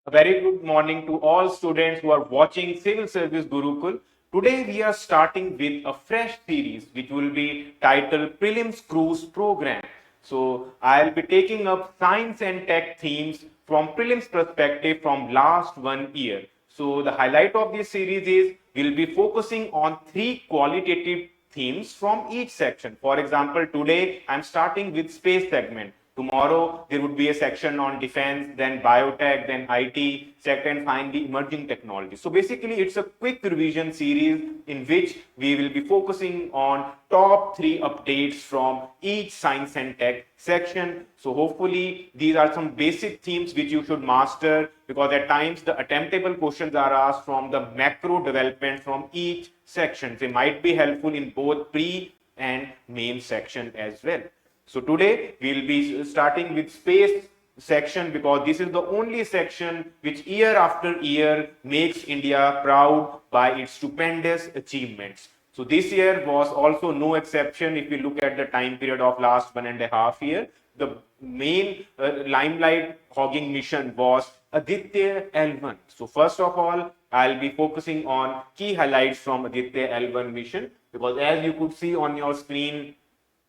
A very good morning to all students who are watching Civil Service Gurukul. Today we are starting with a fresh series which will be titled Prelims Cruise Program. So I'll be taking up science and tech themes from prelims perspective from last 1 year. So the highlight of this series is we'll be focusing on three qualitative themes from each section. For example, today I'm starting with space segment. Tomorrow, there would be a section on defense, then biotech, then IT sector, and finally emerging technology. So basically, it's a quick revision series in which we will be focusing on top three updates from each science and tech section. So hopefully, these are some basic themes which you should master, because at times the attemptable questions are asked from the macro development from each section. They might be helpful in both pre and main section as well. So today we'll be starting with space section, because this is the only section which year after year makes India proud by its stupendous achievements. So this year was also no exception. If we look at the time period of last 1.5 years, the main limelight hogging mission was Aditya L1. So first of all, I'll be focusing on key highlights from Aditya L1 mission, because as you could see on your screen,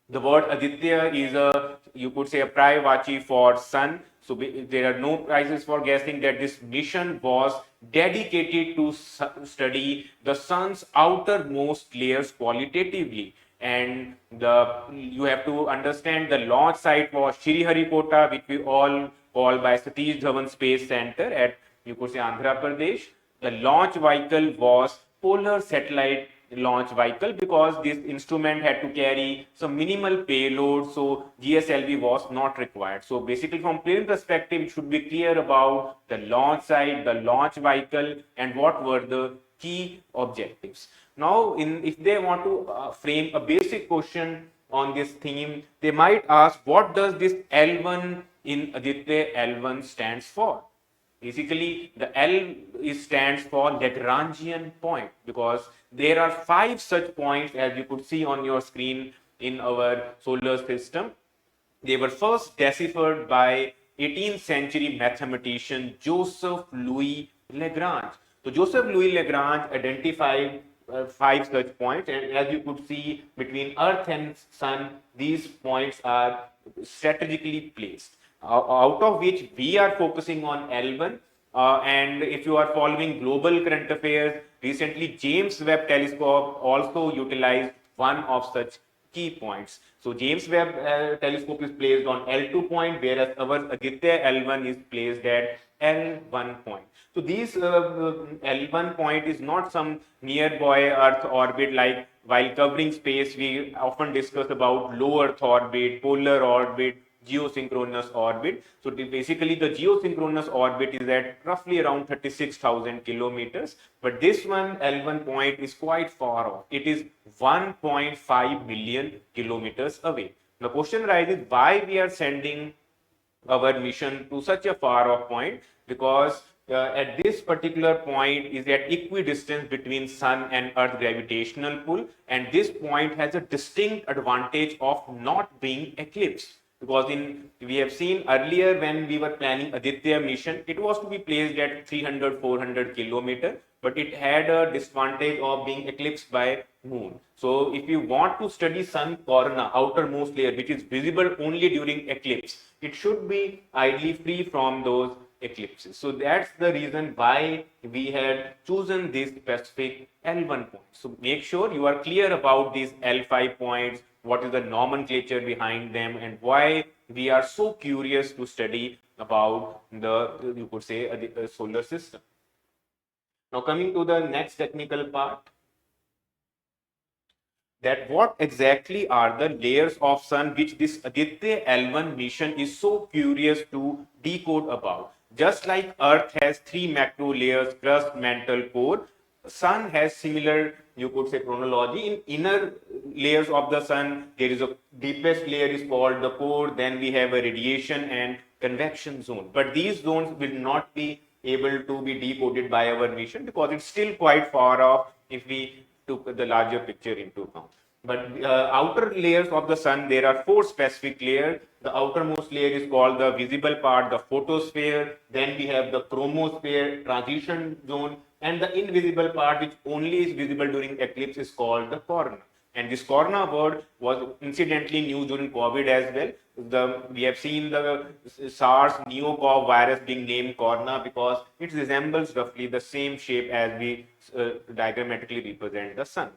the word Aditya is a, you could say, a Prayavachi for sun. So there are no prizes for guessing that this mission was dedicated to study the sun's outermost layers qualitatively. And you have to understand the launch site was Sriharikota, which we all call by Satish Dhawan Space Center at, you could say, Andhra Pradesh. The launch vehicle was Polar Satellite launch vehicle, because this instrument had to carry some minimal payload, so GSLV was not required. So basically, from plain perspective, it should be clear about the launch site, the launch vehicle, and what were the key objectives. Now, if they want to frame a basic question on this theme, they might ask, what does this L1 in Aditya L1 stands for? Basically, the L stands for Lagrangian point, because there are 5 such points, as you could see on your screen, in our solar system. They were first deciphered by 18th century mathematician Joseph Louis Lagrange. So Joseph Louis Lagrange identified 5 such points, and as you could see, between Earth and Sun, these points are strategically placed, out of which we are focusing on L1. And if you are following global current affairs, recently James Webb Telescope also utilized one of such key points. So James Webb Telescope is placed on L2 point, whereas our Aditya L1 is placed at L1 point. So these L1 point is not some nearby Earth orbit, like while covering space we often discuss about low Earth orbit, polar orbit, geosynchronous orbit. So basically, the geosynchronous orbit is at roughly around 36,000 kilometers, but this one L1 point is quite far off. It is 1.5 million kilometers away. The question arises, why we are sending our mission to such a far off point? Because at this particular point is at equidistance between sun and earth gravitational pull, and this point has a distinct advantage of not being eclipsed, because we have seen earlier when we were planning Aditya mission, it was to be placed at 300-400 kilometer, but it had a disadvantage of being eclipsed by moon. So if you want to study sun corona, outermost layer, which is visible only during eclipse, it should be ideally free from those eclipses. So that's the reason why we had chosen this specific L1 point. So make sure you are clear about these L5 points, what is the nomenclature behind them, and why we are so curious to study about the, you could say, the solar system. Now coming to the next technical part, that what exactly are the layers of sun which this Aditya L1 mission is so curious to decode about. Just like Earth has 3 macro layers, crust, mantle, core, sun has similar, you could say, chronology. In inner layers of the sun, there is a deepest layer is called the core, then we have a radiation and convection zone. But these zones will not be able to be decoded by our mission, because it's still quite far off if we took the larger picture into account. But outer layers of the sun, there are four specific layers. The outermost layer is called the visible part, the photosphere. Then we have the chromosphere, transition zone, and the invisible part, which only is visible during eclipse, is called the corona. And this corona word was incidentally used during COVID as well. We have seen the SARS neocov virus being named corona because it resembles roughly the same shape as we diagrammatically represent the sun.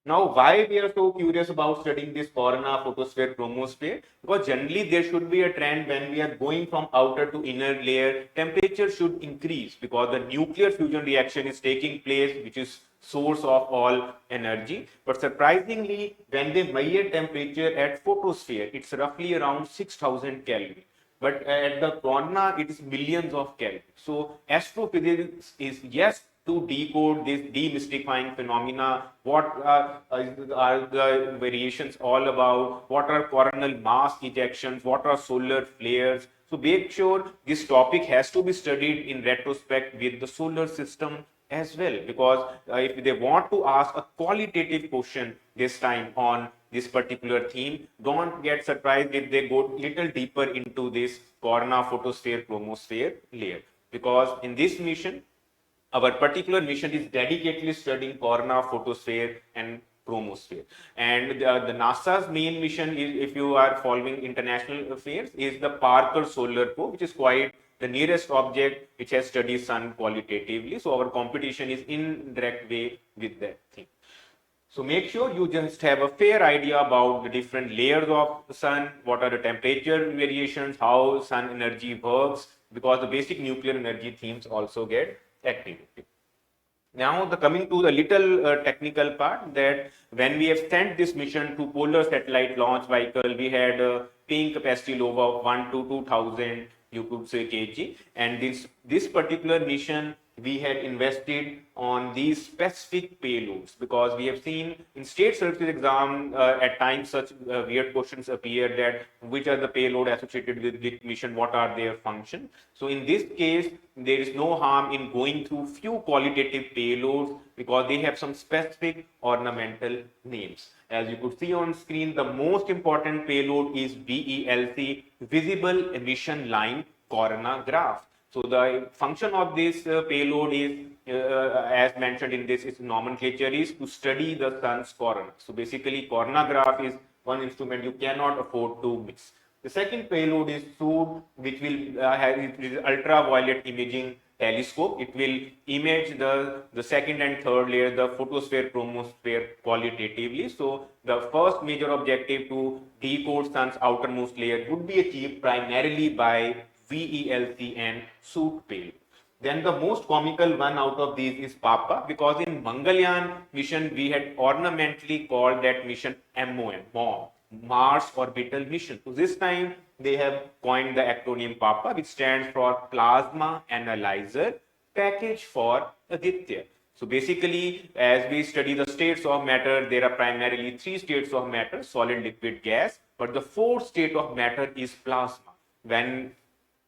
Now, why we are so curious about studying this corona, photosphere, chromosphere? Because generally there should be a trend when we are going from outer to inner layer, temperature should increase because the nuclear fusion reaction is taking place, which is source of all energy. But surprisingly, when they measure temperature at photosphere, it's roughly around 6,000 Kelvin. But at the corona, it is millions of Kelvin. So astrophysics is yes to decode this demystifying phenomena. What are the variations all about? What are coronal mass ejections? What are solar flares? So make sure this topic has to be studied in retrospect with the solar system as well, because if they want to ask a qualitative question this time on this particular theme, don't get surprised if they go little deeper into this corona, photosphere, chromosphere layer, because in this mission our particular mission is dedicatedly studying corona, photosphere, and chromosphere. And the NASA's main mission is, if you are following international affairs, is the Parker Solar Probe, which is quite the nearest object which has studied sun qualitatively. So our competition is in direct way with that thing. So make sure you just have a fair idea about the different layers of the sun, what are the temperature variations, how sun energy works, because the basic nuclear energy themes also get activated. Now, coming to the little technical part, that when we have sent this mission to polar satellite launch vehicle, we had a paying capacity load of 1 to 2000, you could say, kg. And this particular mission, we had invested on these specific payloads, because we have seen in state services exam at times such weird questions appear, that which are the payload associated with which mission, what are their functions. So in this case, there is no harm in going through few qualitative payloads because they have some specific ornamental names. As you could see on screen, the most important payload is VELC, Visible Emission Line Coronagraph. So the function of this payload is, as mentioned in this is nomenclature, is to study the sun's corona. So basically, coronagraph is one instrument you cannot afford to miss. The second payload is SOOD, which will have ultraviolet imaging telescope. It will image the second and third layer, the photosphere, chromosphere, qualitatively. So the first major objective to decode sun's outermost layer would be achieved primarily by VELC and SOOD payload. Then the most comical one out of these is Papa, because in Mangalyaan mission we had ornamentally called that mission MOM, Mars Orbital Mission. So this time they have coined the acronym Papa, which stands for Plasma Analyzer Package for Aditya. So basically, as we study the states of matter, there are primarily three states of matter: solid, liquid, gas. But the fourth state of matter is plasma. When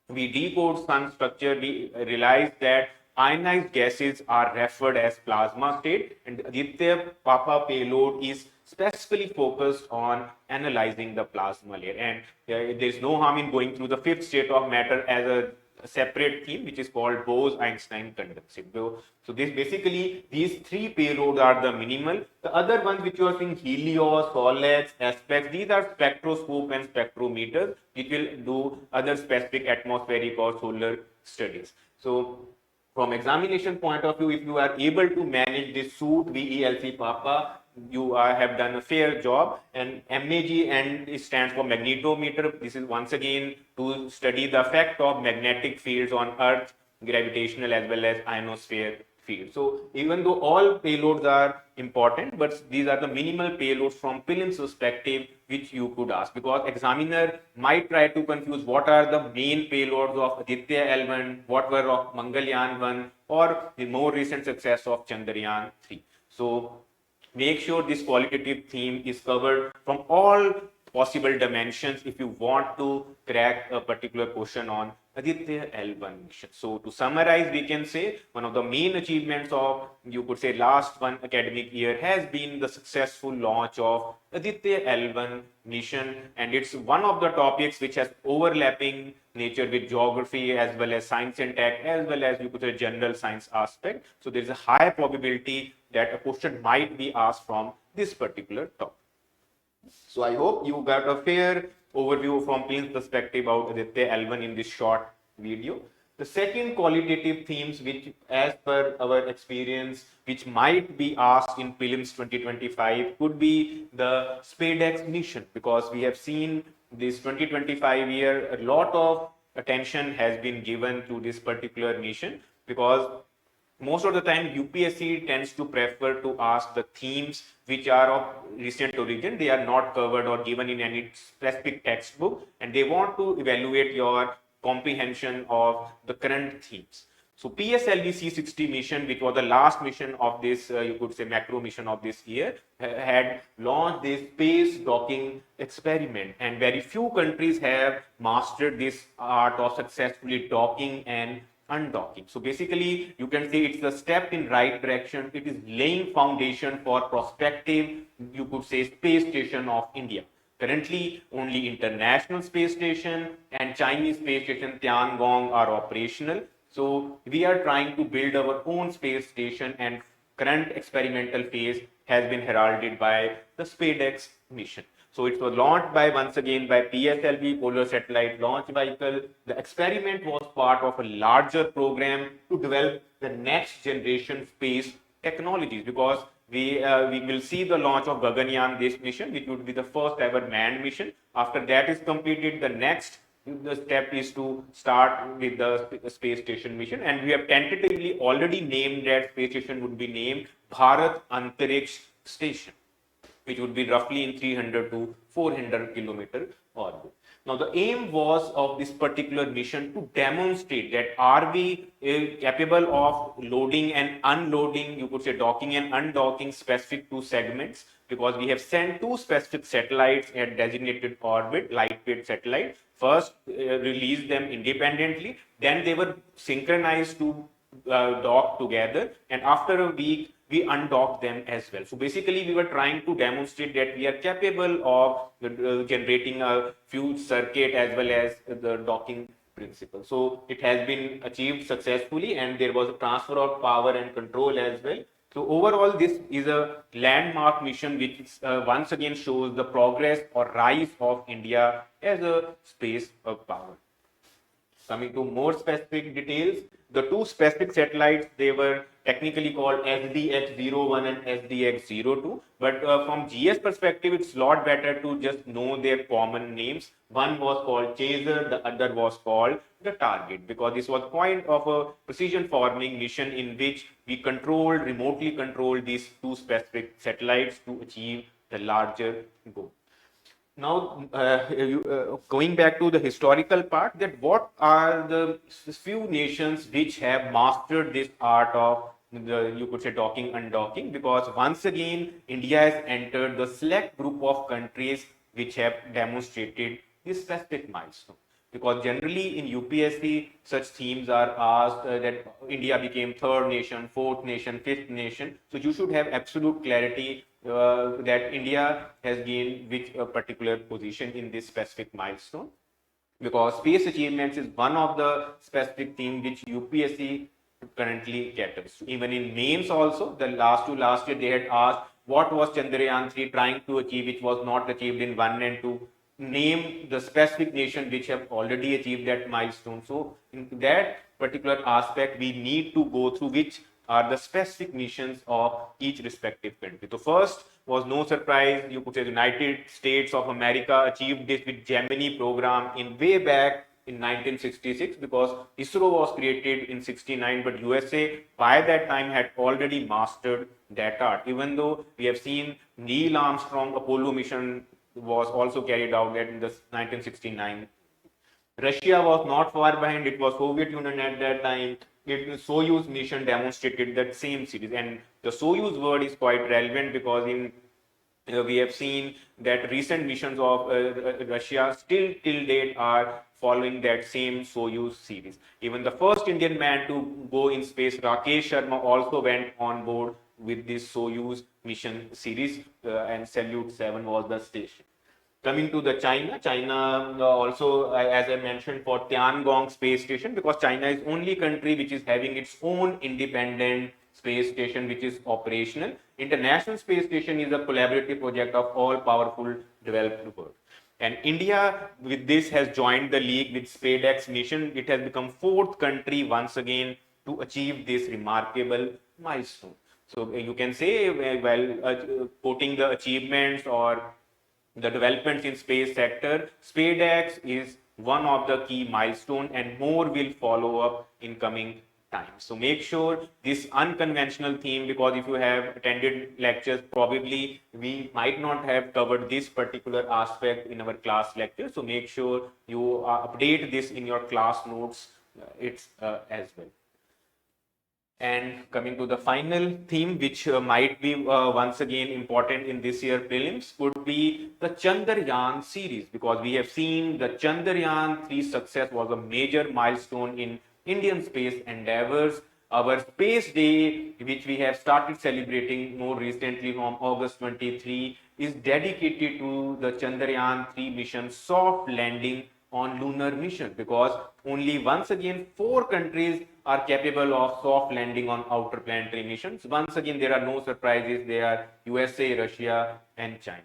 we decode sun structure, we realize that ionized gases are referred as plasma state, and Aditya Papa payload is specifically focused on analyzing the plasma layer. And there is no harm in going through the fifth state of matter as a separate theme, which is called Bose-Einstein condensate. So this basically, these three payloads are the minimal. The other ones which you are seeing, Helios, Solex, Aspects, these are spectroscope and spectrometers, which will do other specific atmospheric or solar studies. So from examination point of view, if you are able to manage this SOOD, VELC, Papa, you have done a fair job. And MAG, and it stands for magnetometer. This is once again to study the effect of magnetic fields on Earth, gravitational as well as ionosphere field. So even though all payloads are important, but these are the minimal payloads from prelims perspective which you could ask, because examiner might try to confuse what are the main payloads of Aditya L1, what were of Mangalyaan 1, or the more recent success of Chandrayaan 3. So make sure this qualitative theme is covered from all possible dimensions if you want to crack a particular question on Aditya L1 mission. So to summarize, we can say one of the main achievements of, you could say, last one academic year has been the successful launch of Aditya L1 mission, and it's one of the topics which has overlapping nature with geography as well as science and tech as well as, you could say, general science aspect. So there is a high probability that a question might be asked from this particular topic. So I hope you got a fair overview from Prelims perspective about Aditya L1 in this short video. The second qualitative themes which, as per our experience, which might be asked in Prelims 2025 could be the Spadex mission, because we have seen this 2025 year a lot of attention has been given to this particular mission, because most of the time UPSC tends to prefer to ask the themes which are of recent origin. They are not covered or given in any specific textbook, and they want to evaluate your comprehension of the current themes. So PSLV C60 mission, which was the last mission of this, you could say, macro mission of this year, had launched this space docking experiment, and very few countries have mastered this art of successfully docking and undocking. So basically, you can say it's a step in right direction. It is laying foundation for prospective, you could say, space station of India. Currently, only International Space Station and Chinese Space Station Tiangong are operational. So we are trying to build our own space station, and current experimental phase has been heralded by the Spadex mission. So it was launched by, once again, by PSLV, Polar Satellite Launch Vehicle. The experiment was part of a larger program to develop the next generation space technologies, because we will see the launch of Gaganyaan, this mission, which would be the first ever manned mission. After that is completed, the step is to start with the space station mission, and we have tentatively already named that space station would be named Bharat Antariksh Station, which would be roughly in 300 to 400 kilometer orbit. Now, the aim was of this particular mission to demonstrate that are we capable of loading and unloading, you could say docking and undocking specific two segments, because we have sent two specific satellites at designated orbit, lightweight satellite. First, released them independently, then they were synchronized to dock together, and after a week, we undocked them as well. So basically, we were trying to demonstrate that we are capable of generating a fused circuit as well as the docking principle. So it has been achieved successfully, and there was a transfer of power and control as well. So overall, this is a landmark mission which once again shows the progress or rise of India as a space power. Coming to more specific details, the two specific satellites, they were technically called SDX01 and SDX02, but from GS perspective, it's a lot better to just know their common names. One was called Chaser, the other was called the Target, because this was point of a precision forming mission in which we remotely controlled these two specific satellites to achieve the larger goal. Now, going back to the historical part, that what are the few nations which have mastered this art of you could say docking, undocking, because once again, India has entered the select group of countries which have demonstrated this specific milestone. Because generally in UPSC, such themes are asked that India became third nation, fourth nation, fifth nation. So you should have absolute clarity that India has gained which particular position in this specific milestone, because space achievements is one of the specific theme which UPSC currently caters to. Even in names also, the last year they had asked what was Chandrayaan 3 trying to achieve, which was not achieved in 1 and 2. Name the specific nation which have already achieved that milestone. So in that particular aspect, we need to go through which are the specific missions of each respective country. So first was no surprise, you could say the United States of America achieved this with Gemini program in way back in 1966, because ISRO was created in 69, but USA by that time had already mastered that art. Even though we have seen Neil Armstrong Apollo mission was also carried out in the 1969. Russia was not far behind, it was Soviet Union at that time. Soyuz mission demonstrated that same series, and the Soyuz word is quite relevant because we have seen that recent missions of Russia still till date are following that same Soyuz series. Even the first Indian man to go in space, Rakesh Sharma, also went on board with this Soyuz mission series, and Salute 7 was the station. Coming to the China also, as I mentioned, for Tiangong space station, because China is only country which is having its own independent space station which is operational. International Space Station is a collaborative project of all powerful developed world. And India with this has joined the league with Spadex mission. It has become fourth country once again to achieve this remarkable milestone. So you can say, quoting the achievements or the developments in space sector, SpadeX is one of the key milestone, and more will follow up in coming time. So make sure this unconventional theme, because if you have attended lectures, probably we might not have covered this particular aspect in our class lecture. So make sure you update this in your class notes as well. And coming to the final theme, which might be once again important in this year prelims, would be the Chandrayaan series, because we have seen the Chandrayaan 3 success was a major milestone in Indian space endeavors. Our Space Day, which we have started celebrating more recently from August 23, is dedicated to the Chandrayaan 3 mission soft landing on lunar mission, because only once again 4 countries are capable of soft landing on outer planetary missions. Once again, there are no surprises. They are USA, Russia, and China.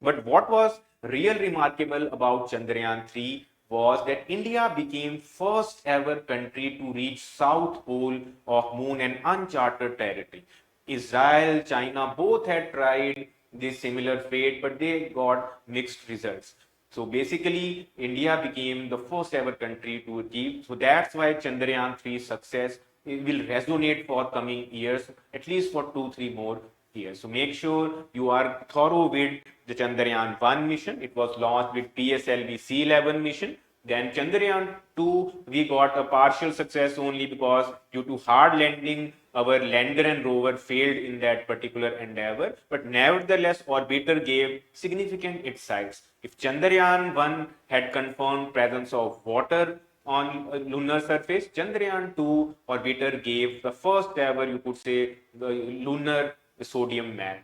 But what was real remarkable about Chandrayaan 3 was that India became first ever country to reach south pole of moon and uncharted territory. Israel, China both had tried this similar fate, but they got mixed results. So basically, India became the first ever country to achieve. So that's why Chandrayaan 3 success will resonate for coming years, at least for 2-3 more years. So make sure you are thorough with the Chandrayaan 1 mission. It was launched with PSLV C11 mission. Then Chandrayaan 2, we got a partial success only because due to hard landing, our lander and rover failed in that particular endeavor. But nevertheless, orbiter gave significant insights. If Chandrayaan 1 had confirmed presence of water on a lunar surface, Chandrayaan 2 orbiter gave the first ever, you could say, the lunar sodium map.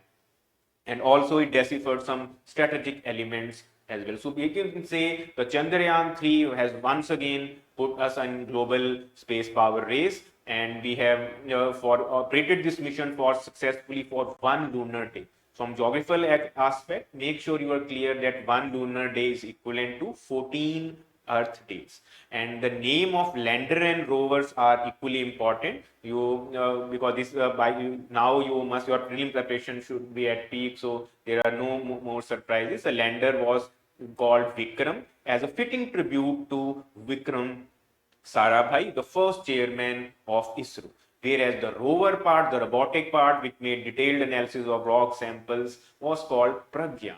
And also it deciphered some strategic elements as well. So we can say the Chandrayaan 3 has once again put us in global space power race, and we have operated this mission for successfully for 1 lunar day. From geographical aspect, make sure you are clear that 1 lunar day is equivalent to 14 Earth days. And the name of lander and rovers are equally important. Because this now your prelim preparation should be at peak, so there are no more surprises. The lander was called Vikram as a fitting tribute to Vikram Sarabhai, the first chairman of ISRO. Whereas the rover part, the robotic part, which made detailed analysis of rock samples, was called Pragyan.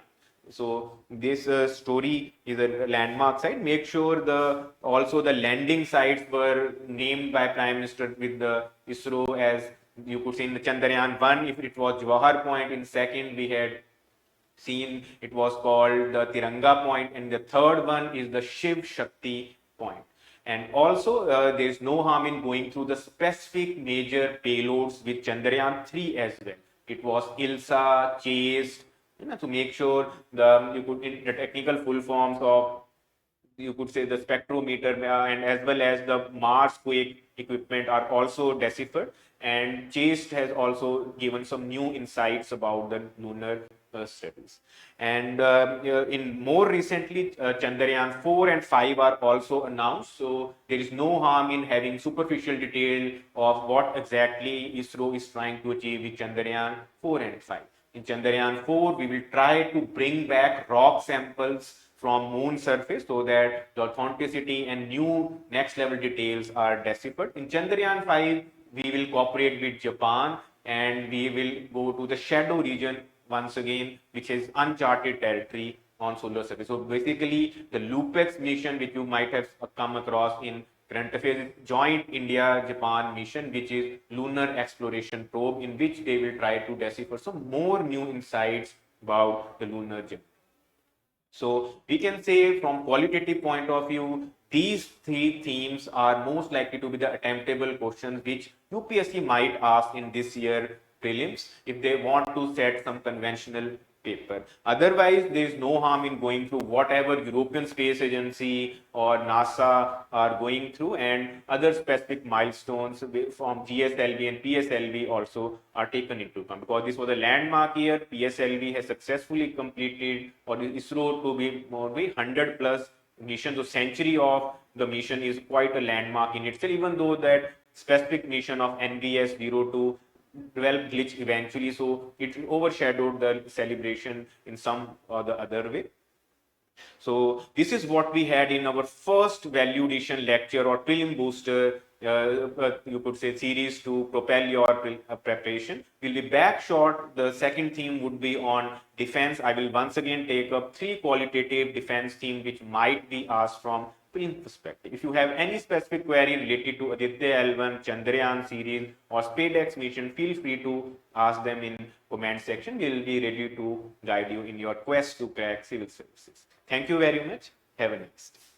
So this story is a landmark site. Make sure also the landing sites were named by Prime Minister with the ISRO, as you could see in the Chandrayaan 1, if it was Jawahar Point. In second, we had seen it was called the Tiranga Point, and the third one is the Shiv Shakti Point. And also, there is no harm in going through the specific major payloads with Chandrayaan 3 as well. It was ILSA, CHASE, to make sure the technical full forms of, you could say, the spectrometer and as well as the Mars quake equipment are also deciphered. And CHASE has also given some new insights about the lunar studies. And in more recently, Chandrayaan 4 and 5 are also announced. So there is no harm in having superficial detail of what exactly ISRO is trying to achieve with Chandrayaan 4 and 5. In Chandrayaan 4, we will try to bring back rock samples from moon surface so that the authenticity and new next level details are deciphered. In Chandrayaan 5, we will cooperate with Japan, and we will go to the shadow region once again, which is uncharted territory on solar surface. So basically, the LUPEX mission, which you might have come across in current affairs, is joint India-Japan mission, which is lunar exploration probe, in which they will try to decipher some more new insights about the lunar journey. So we can say from qualitative point of view, these three themes are most likely to be the attemptable questions which UPSC might ask in this year prelims if they want to set some conventional paper. Otherwise, there is no harm in going through whatever European Space Agency or NASA are going through, and other specific milestones from GSLV and PSLV also are taken into account, because this was a landmark year. PSLV has successfully completed, or ISRO to be more than 100 plus missions. So century of the mission is quite a landmark in itself, even though that specific mission of NVS-02 developed glitch eventually, so it overshadowed the celebration in some or the other way. So this is what we had in our first value addition lecture or prelim booster, you could say, series to propel your preparation. We'll be back short. The second theme would be on defense. I will once again take up 3 qualitative defense themes which might be asked from prelim perspective. If you have any specific query related to Aditya L1, Chandrayaan series or Spadex mission, feel free to ask them in comment section. We'll be ready to guide you in your quest to crack civil services. Thank you very much. Have a nice day.